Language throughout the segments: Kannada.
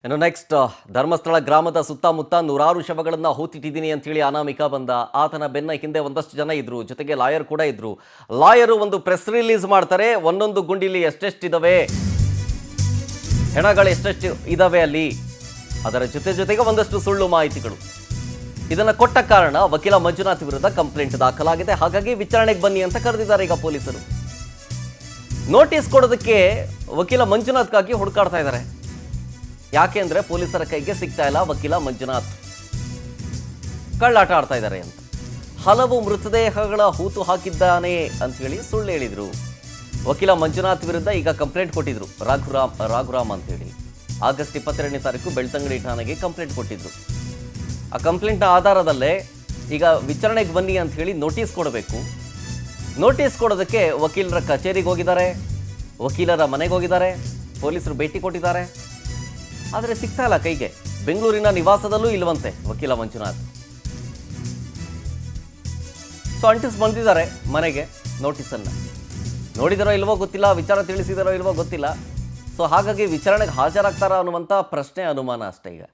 ಇನ್ನು ನೆಕ್ಸ್ಟ್ ಧರ್ಮಸ್ಥಳ ಗ್ರಾಮದ ಸುತ್ತಮುತ್ತ ನೂರಾರು ಶವಗಳನ್ನು ಹೂತಿಟ್ಟಿದ್ದೀನಿ ಅಂತ ಹೇಳಿ ಅನಾಮಿಕ ಬಂದ. ಆತನ ಬೆನ್ನ ಹಿಂದೆ ಒಂದಷ್ಟು ಜನ ಇದ್ರು, ಜೊತೆಗೆ ಲಾಯರ್ ಕೂಡ ಇದ್ರು. ಲಾಯರು ಒಂದು ಪ್ರೆಸ್ ರಿಲೀಸ್ ಮಾಡ್ತಾರೆ, ಒಂದೊಂದು ಗುಂಡಿಲಿ ಎಷ್ಟೆಷ್ಟಿದಾವೆ, ಹೆಣಗಳು ಎಷ್ಟೆಷ್ಟು ಇದಾವೆ ಅಲ್ಲಿ, ಅದರ ಜೊತೆಗೆ ಒಂದಷ್ಟು ಸುಳ್ಳು ಮಾಹಿತಿಗಳು. ಇದನ್ನು ಕೊಟ್ಟ ಕಾರಣ ವಕೀಲ ಮಂಜುನಾಥ್ ವಿರುದ್ಧ ಕಂಪ್ಲೇಂಟ್ ದಾಖಲಾಗಿದೆ. ಹಾಗಾಗಿ ವಿಚಾರಣೆಗೆ ಬನ್ನಿ ಅಂತ ಕರೆದಿದ್ದಾರೆ ಈಗ ಪೊಲೀಸರು. ನೋಟಿಸ್ ಕೊಡೋದಕ್ಕೆ ವಕೀಲ ಮಂಜುನಾಥ್ಗಾಗಿ ಹುಡುಕಾಡ್ತಾ ಇದ್ದಾರೆ. ಯಾಕೆ ಅಂದರೆ ಪೊಲೀಸರ ಕೈಗೆ ಸಿಗ್ತಾ ಇಲ್ಲ ವಕೀಲ ಮಂಜುನಾಥ್, ಕಳ್ಳಾಟ ಆಡ್ತಾ ಇದ್ದಾರೆ ಅಂತ. ಹಲವು ಮೃತದೇಹಗಳ ಹೂತು ಹಾಕಿದ್ದಾನೆ ಅಂತ ಹೇಳಿ ಸುಳ್ಳು ಹೇಳಿದ್ರು. ವಕೀಲ ಮಂಜುನಾಥ್ ವಿರುದ್ಧ ಈಗ ಕಂಪ್ಲೇಂಟ್ ಕೊಟ್ಟಿದ್ರು ರಾಘುರಾಮ್ ಅಂತ ಹೇಳಿ. ಆಗಸ್ಟ್ 22ನೇ ತಾರೀಕು ಬೆಳ್ತಂಗಡಿ ಠಾಣೆಗೆ ಕಂಪ್ಲೇಂಟ್ ಕೊಟ್ಟಿದ್ರು. ಆ ಕಂಪ್ಲೇಂಟ್ನ ಆಧಾರದಲ್ಲೇ ಈಗ ವಿಚಾರಣೆಗೆ ಬನ್ನಿ ಅಂತ ಹೇಳಿ ನೋಟಿಸ್ ಕೊಡಬೇಕು. ನೋಟಿಸ್ ಕೊಡೋದಕ್ಕೆ ವಕೀಲರ ಕಚೇರಿಗೆ ಹೋಗಿದ್ದಾರೆ, ವಕೀಲರ ಮನೆಗೆ ಹೋಗಿದ್ದಾರೆ, ಪೊಲೀಸರು ಭೇಟಿ ಕೊಟ್ಟಿದ್ದಾರೆ. ಆದರೆ ಸಿಗ್ತಾ ಇಲ್ಲ ಕೈಗೆ. ಬೆಂಗಳೂರಿನ ನಿವಾಸದಲ್ಲೂ ಇಲ್ವಂತೆ ವಕೀಲ ಮಂಜುನಾಥ್. ಸೊ ಅಂಟಿಸ್ ಬಂದಿದ್ದಾರೆ ಮನೆಗೆ ನೋಟಿಸನ್ನು. ನೋಡಿದಾರೋ ಇಲ್ವೋ ಗೊತ್ತಿಲ್ಲ, ವಿಚಾರ ತಿಳಿಸಿದಾರೋ ಇಲ್ವೋ ಗೊತ್ತಿಲ್ಲ. ಸೊ ಹಾಗಾಗಿ ವಿಚಾರಣೆಗೆ ಹಾಜರಾಗ್ತಾರ ಅನ್ನುವಂಥ ಪ್ರಶ್ನೆ, ಅನುಮಾನ ಅಷ್ಟೇ. ಈಗ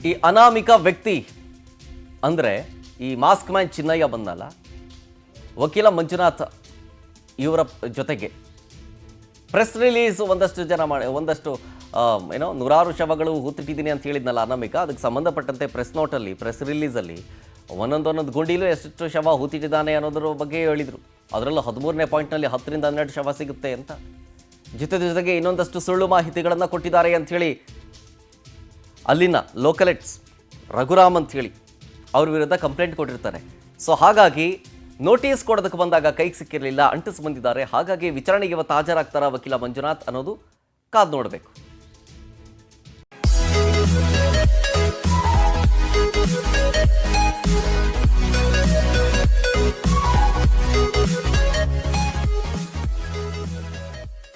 ಈ ಅನಾಮಿಕ ವ್ಯಕ್ತಿ ಅಂದರೆ ಈ ಮಾಸ್ಕ್ ಮ್ಯಾನ್ ಚಿನ್ನಯ್ಯ ಬಂದಲ್ಲ, ವಕೀಲ ಮಂಜುನಾಥ್ ಇವರ ಜೊತೆಗೆ ಪ್ರೆಸ್ ರಿಲೀಸ್ ಒಂದಷ್ಟು ಜನ ಒಂದಷ್ಟು ನೂರಾರು ಶವಗಳು ಹೂತಿಟ್ಟಿದ್ದೀನಿ ಅಂತ ಹೇಳಿದ್ನಲ್ಲ ಅನಾಮಿಕ, ಅದಕ್ಕೆ ಸಂಬಂಧಪಟ್ಟಂತೆ ಪ್ರೆಸ್ ನೋಟಲ್ಲಿ, ಪ್ರೆಸ್ ರಿಲೀಸಲ್ಲಿ ಒಂದೊಂದು ಗುಂಡಿಲೂ ಎಷ್ಟು ಶವ ಹೂತಿಟ್ಟಿದ್ದಾನೆ ಅನ್ನೋದ್ರ ಬಗ್ಗೆ ಹೇಳಿದರು. ಅದರಲ್ಲೂ 13ನೇ ಪಾಯಿಂಟ್ನಲ್ಲಿ 10ರಿಂದ 12 ಶವ ಸಿಗುತ್ತೆ ಅಂತ. ಜೊತೆಗೆ ಇನ್ನೊಂದಷ್ಟು ಸುಳ್ಳು ಮಾಹಿತಿಗಳನ್ನು ಕೊಟ್ಟಿದ್ದಾರೆ ಅಂಥೇಳಿ ಅಲ್ಲಿನ ಲೋಕಲೆಟ್ಸ್ ರಘುರಾಮ್ ಅಂಥೇಳಿ ಅವ್ರ ವಿರುದ್ಧ ಕಂಪ್ಲೇಂಟ್ ಕೊಟ್ಟಿರ್ತಾರೆ. ಸೊ ಹಾಗಾಗಿ ನೋಟಿಸ್ ಕೊಡೋದಕ್ಕೆ ಬಂದಾಗ ಕೈಗೆ ಸಿಕ್ಕಿರಲಿಲ್ಲ, ಅಂಟಿಸ್ ಬಂದಿದ್ದಾರೆ. ಹಾಗಾಗಿ ವಿಚಾರಣೆಗೆ ಇವತ್ತು ಹಾಜರಾಗ್ತಾರ ವಕೀಲ ಮಂಜುನಾಥ್ ಅನ್ನೋದು ಕಾದು ನೋಡಬೇಕು.